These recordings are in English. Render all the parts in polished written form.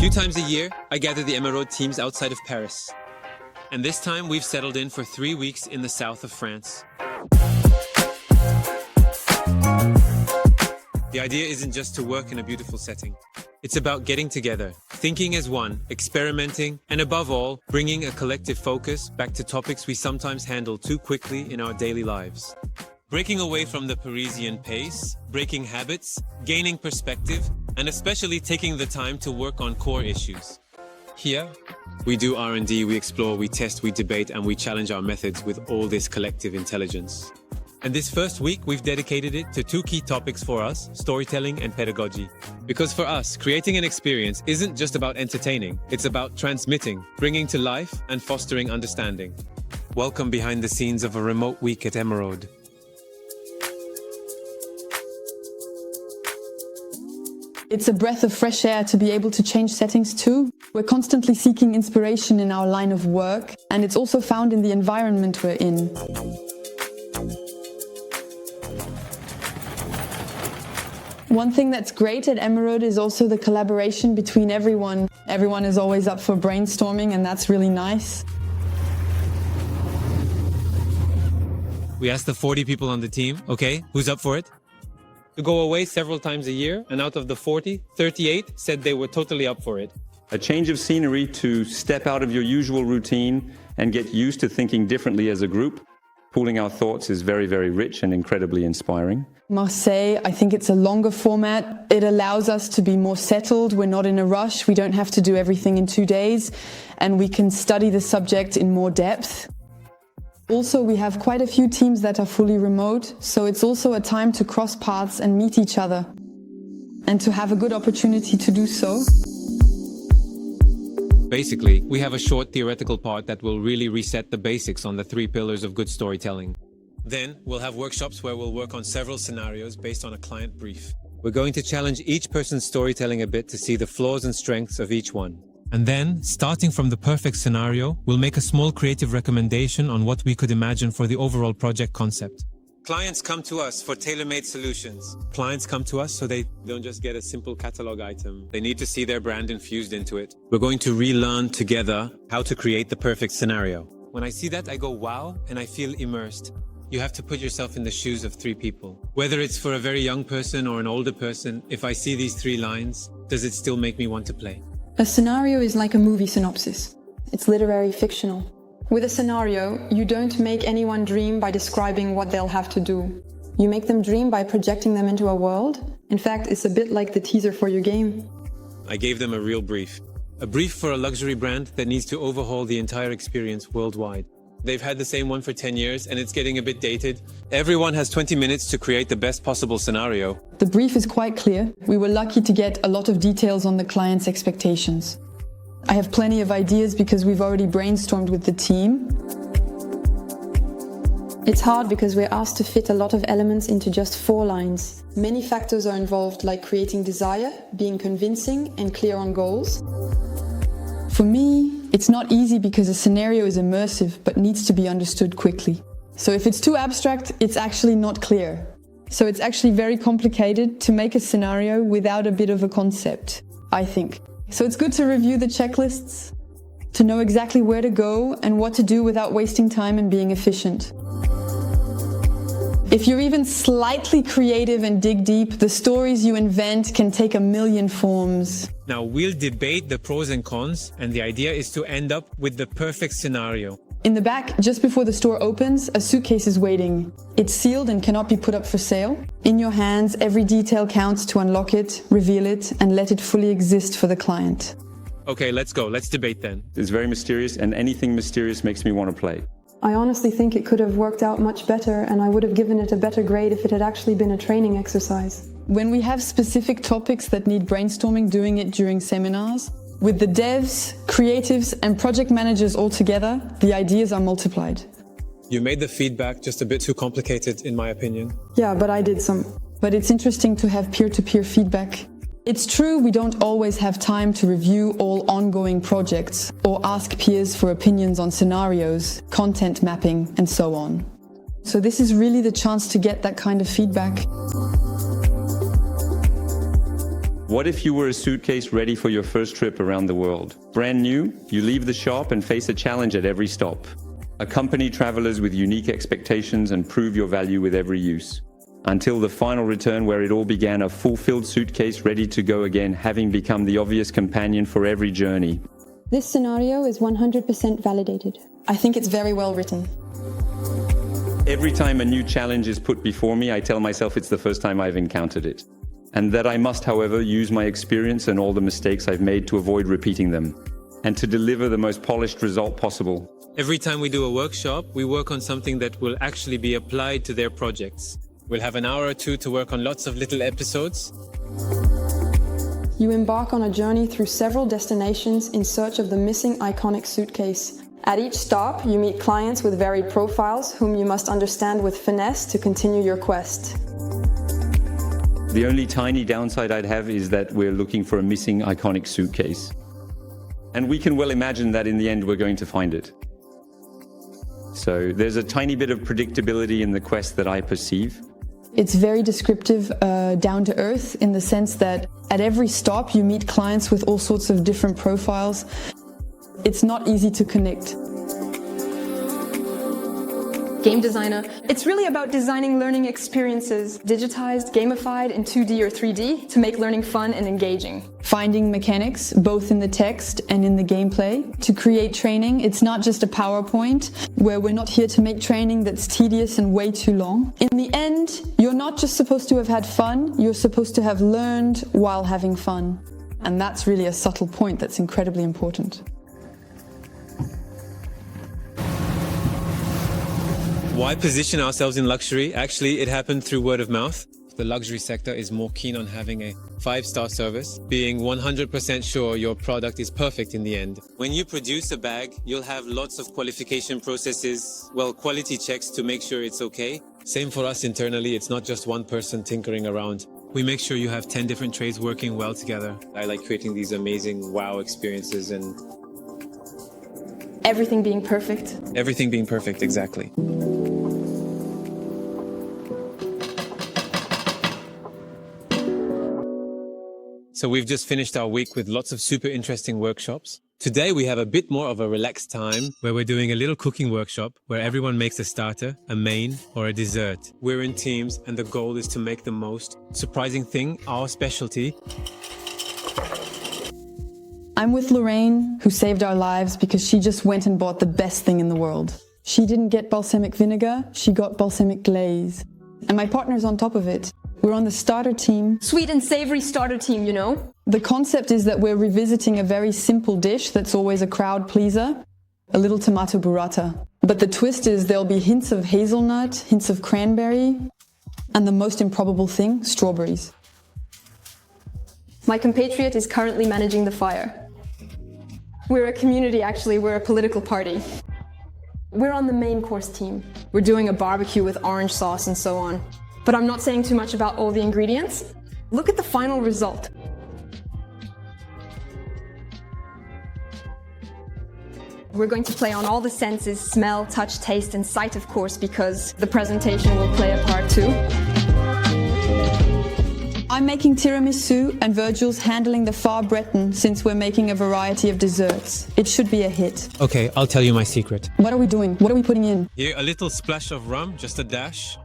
few times a year, I gather the Emraude teams outside of Paris. And this time, we've settled in for 3 weeks in the south of France. The idea isn't just to work in a beautiful setting. It's about getting together, thinking as one, experimenting, and above all, bringing a collective focus back to topics we sometimes handle too quickly in our daily lives. Breaking away from the Parisian pace, breaking habits, gaining perspective, and especially taking the time to work on core issues. Here, we do R&D, we explore, we test, we debate, and we challenge our methods with all this collective intelligence. And this first week, we've dedicated it to 2 key topics for us, storytelling and pedagogy. Because for us, creating an experience isn't just about entertaining, it's about transmitting, bringing to life, and fostering understanding. Welcome behind the scenes of a remote week at Emraude. It's a breath of fresh air to be able to change settings too. We're constantly seeking inspiration in our line of work, and it's also found in the environment we're in. One thing that's great at Emraude is also the collaboration between everyone. Everyone is always up for brainstorming, and that's really nice. We asked the 40 people on the team, okay, who's up for it? To go away several times a year, and out of the 40, 38 said they were totally up for it. A change of scenery to step out of your usual routine and get used to thinking differently as a group. Pooling our thoughts is very, very rich and incredibly inspiring. Marseille, I think it's a longer format. It allows us to be more settled. We're not in a rush. We don't have to do everything in 2 days, and we can study the subject in more depth. Also, we have quite a few teams that are fully remote, so it's also a time to cross paths and meet each other, and to have a good opportunity to do so. Basically, we have a short theoretical part that will really reset the basics on the 3 pillars of good storytelling. Then, we'll have workshops where we'll work on several scenarios based on a client brief. We're going to challenge each person's storytelling a bit to see the flaws and strengths of each one. And then, starting from the perfect scenario, we'll make a small creative recommendation on what we could imagine for the overall project concept. Clients come to us for tailor-made solutions. Clients come to us so they don't just get a simple catalog item. They need to see their brand infused into it. We're going to relearn together how to create the perfect scenario. When I see that, I go, wow, and I feel immersed. You have to put yourself in the shoes of 3 people. Whether it's for a very young person or an older person, if I see these 3 lines, does it still make me want to play? A scenario is like a movie synopsis. It's literary fictional. With a scenario, you don't make anyone dream by describing what they'll have to do. You make them dream by projecting them into a world. In fact, it's a bit like the teaser for your game. I gave them a real brief. A brief for a luxury brand that needs to overhaul the entire experience worldwide. They've had the same one for 10 years and it's getting a bit dated. Everyone has 20 minutes to create the best possible scenario. The brief is quite clear. We were lucky to get a lot of details on the client's expectations. I have plenty of ideas because we've already brainstormed with the team. It's hard because we're asked to fit a lot of elements into just 4 lines. Many factors are involved, like creating desire, being convincing and clear on goals. For me, it's not easy because a scenario is immersive but needs to be understood quickly. So if it's too abstract, it's actually not clear. So it's actually very complicated to make a scenario without a bit of a concept, I think. So it's good to review the checklists, to know exactly where to go and what to do without wasting time and being efficient. If you're even slightly creative and dig deep, the stories you invent can take a million forms. Now we'll debate the pros and cons, and the idea is to end up with the perfect scenario. In the back, just before the store opens, a suitcase is waiting. It's sealed and cannot be put up for sale. In your hands, every detail counts to unlock it, reveal it, and let it fully exist for the client. Okay, let's go. Let's debate then. It's very mysterious, and anything mysterious makes me want to play. I honestly think it could have worked out much better, and I would have given it a better grade if it had actually been a training exercise. When we have specific topics that need brainstorming, doing it during seminars, with the devs, creatives, and project managers all together, the ideas are multiplied. You made the feedback just a bit too complicated, in my opinion. Yeah, but I did some. But it's interesting to have peer-to-peer feedback. It's true we don't always have time to review all ongoing projects or ask peers for opinions on scenarios, content mapping, and so on. So this is really the chance to get that kind of feedback. What if you were a suitcase ready for your first trip around the world? Brand new, you leave the shop and face a challenge at every stop. Accompany travelers with unique expectations and prove your value with every use. Until the final return where it all began, a fulfilled suitcase ready to go again, having become the obvious companion for every journey. This scenario is 100% validated. I think it's very well written. Every time a new challenge is put before me, I tell myself it's the first time I've encountered it. And that I must, however, use my experience and all the mistakes I've made to avoid repeating them, and to deliver the most polished result possible. Every time we do a workshop, we work on something that will actually be applied to their projects. We'll have an hour or two to work on lots of little episodes. You embark on a journey through several destinations in search of the missing iconic suitcase. At each stop, you meet clients with varied profiles whom you must understand with finesse to continue your quest. The only tiny downside I'd have is that we're looking for a missing iconic suitcase. And we can well imagine that in the end we're going to find it. So there's a tiny bit of predictability in the quest that I perceive. It's very descriptive, down to earth, in the sense that at every stop you meet clients with all sorts of different profiles. It's not easy to connect. Game designer. It's really about designing learning experiences, digitized, gamified in 2D or 3D to make learning fun and engaging. Finding mechanics, both in the text and in the gameplay. To create training, it's not just a PowerPoint, where we're not here to make training that's tedious and way too long. In the end, you're not just supposed to have had fun, you're supposed to have learned while having fun. And that's really a subtle point that's incredibly important. Why position ourselves in luxury? Actually, it happened through word of mouth. The luxury sector is more keen on having a 5-star service, being 100% sure your product is perfect in the end. When you produce a bag, you'll have lots of qualification processes, quality checks to make sure it's okay. Same for us internally, it's not just one person tinkering around. We make sure you have 10 different trades working well together. I like creating these amazing wow experiences and Everything being perfect. everything being perfect, exactly. So we've just finished our week with lots of super interesting workshops. Today we have a bit more of a relaxed time where we're doing a little cooking workshop where everyone makes a starter, a main, or a dessert. We're in teams and the goal is to make the most surprising thing our specialty. I'm with Lorraine, who saved our lives because she just went and bought the best thing in the world. She didn't get balsamic vinegar, she got balsamic glaze. And my partner's on top of it. We're on the starter team. Sweet and savory starter team, you know? The concept is that we're revisiting a very simple dish that's always a crowd pleaser, a little tomato burrata. But the twist is there'll be hints of hazelnut, hints of cranberry, and the most improbable thing, strawberries. My compatriot is currently managing the fire. We're a community, actually, we're a political party. We're on the main course team. We're doing a barbecue with orange sauce and so on. But I'm not saying too much about all the ingredients. Look at the final result. We're going to play on all the senses, smell, touch, taste, and sight, of course, because the presentation will play a part too. I'm making tiramisu and Virgil's handling the far Breton since we're making a variety of desserts. It should be a hit. Okay, I'll tell you my secret. What are we doing? What are we putting in? Here, a little splash of rum, just a dash.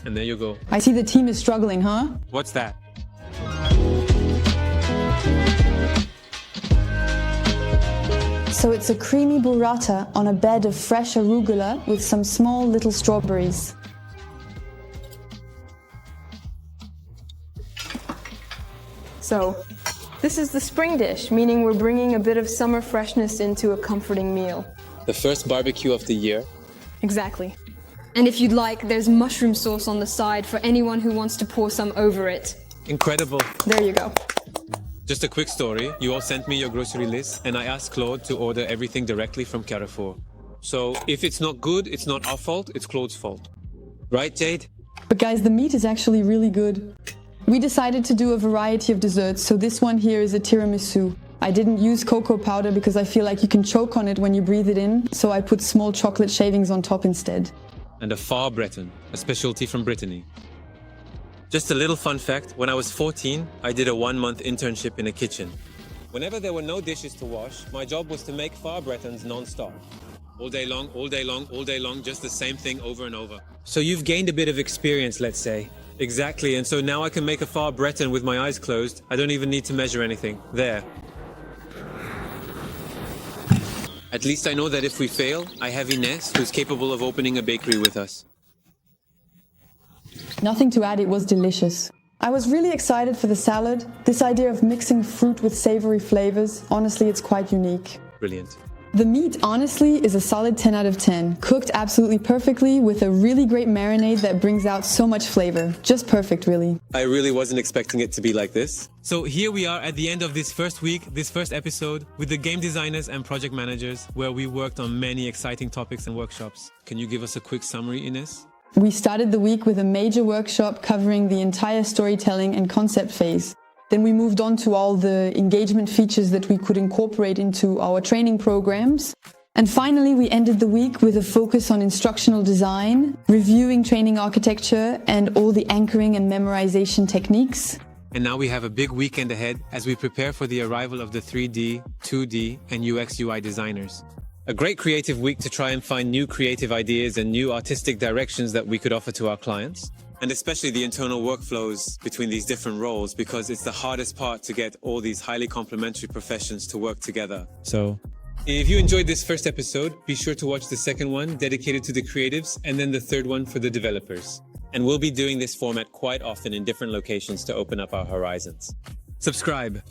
And there you go. I see the team is struggling, huh? What's that? So it's a creamy burrata on a bed of fresh arugula with some small little strawberries. So, this is the spring dish, meaning we're bringing a bit of summer freshness into a comforting meal. The first barbecue of the year. Exactly. And if you'd like, there's mushroom sauce on the side for anyone who wants to pour some over it. Incredible. There you go. Just a quick story. You all sent me your grocery list and I asked Claude to order everything directly from Carrefour. So if it's not good, it's not our fault, it's Claude's fault. Right, Jade? But guys, the meat is actually really good. We decided to do a variety of desserts, so this one here is a tiramisu. I didn't use cocoa powder because I feel like you can choke on it when you breathe it in, so I put small chocolate shavings on top instead. And a far Breton, a specialty from Brittany. Just a little fun fact, when I was 14, I did a 1-month internship in a kitchen. Whenever there were no dishes to wash, my job was to make phare bretons non-stop. All day long, all day long, all day long, just the same thing over and over. So you've gained a bit of experience, let's say. Exactly, and so now I can make a phare breton with my eyes closed. I don't even need to measure anything. There. At least I know that if we fail, I have Ines, who's capable of opening a bakery with us. Nothing to add, it was delicious. I was really excited for the salad. This idea of mixing fruit with savory flavors, honestly, it's quite unique. Brilliant. The meat, honestly, is a solid 10 out of 10. Cooked absolutely perfectly with a really great marinade that brings out so much flavor. Just perfect, really. I really wasn't expecting it to be like this. So here we are at the end of this first week, this first episode, with the game designers and project managers, where we worked on many exciting topics and workshops. Can you give us a quick summary, Ines? We started the week with a major workshop covering the entire storytelling and concept phase. Then we moved on to all the engagement features that we could incorporate into our training programs. And finally, we ended the week with a focus on instructional design, reviewing training architecture, and all the anchoring and memorization techniques. And now we have a big weekend ahead as we prepare for the arrival of the 3D, 2D, and UX UI designers. A great creative week to try and find new creative ideas and new artistic directions that we could offer to our clients. And especially the internal workflows between these different roles, because it's the hardest part to get all these highly complementary professions to work together. So, if you enjoyed this first episode, be sure to watch the second one dedicated to the creatives and then the third one for the developers. And we'll be doing this format quite often in different locations to open up our horizons. Subscribe.